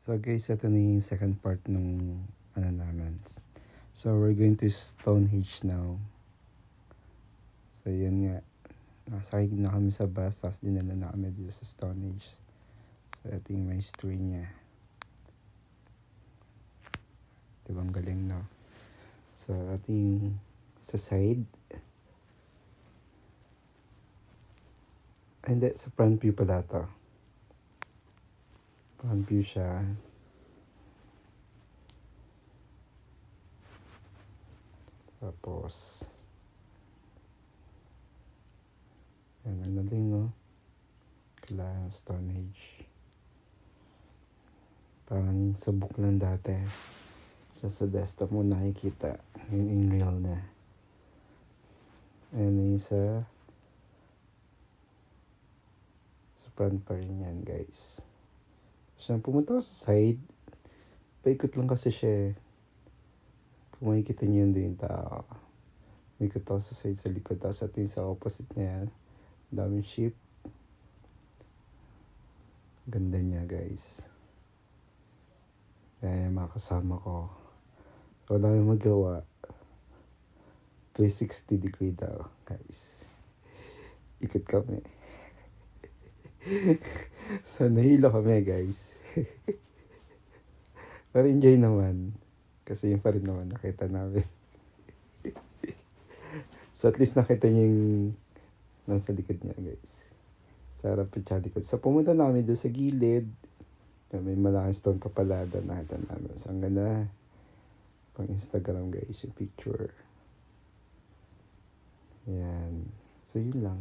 So guys, ito na yung second part ng ano namin. So we're going to Stonehenge now. So yun nga. Nakasakay na kami sa bus, tapos dinala na kami dito sa Stonehenge. So ito yung may history niya. Diba ang galing, no? So ito yung sa side. Hindi, sa front view pala to. Front view siya. Tapos yan, ang galing, no? Kailangan Stonehenge. Parang sabog lang dati. So sa desktop mo nakikita yung in real na. And sa front pa rin yan, guys. So pumunta ako sa side. Paikot lang kasi siya. Kung makikita niyo yun din tao. Paikot ako sa side sa likod. Tapos at yung sa opposite niya, daming sheep. Ganda niya, guys. Kaya yung mga kasama ko. So, wala yung magawa. 360 degree daw, guys. Ikot kami. So, nahilo kami, guys. Pero enjoy naman. Kasi yung pa rin naman nakita namin. So, at least nakita niyo yung nasa likod niya, guys. Sa harap at sa likod. So, pumunta na kami doon sa gilid. May malaking stone pa pala doon. Nakita namin. So, ang ganda. Pang Instagram, guys, yung picture. Ayan. So, yun lang.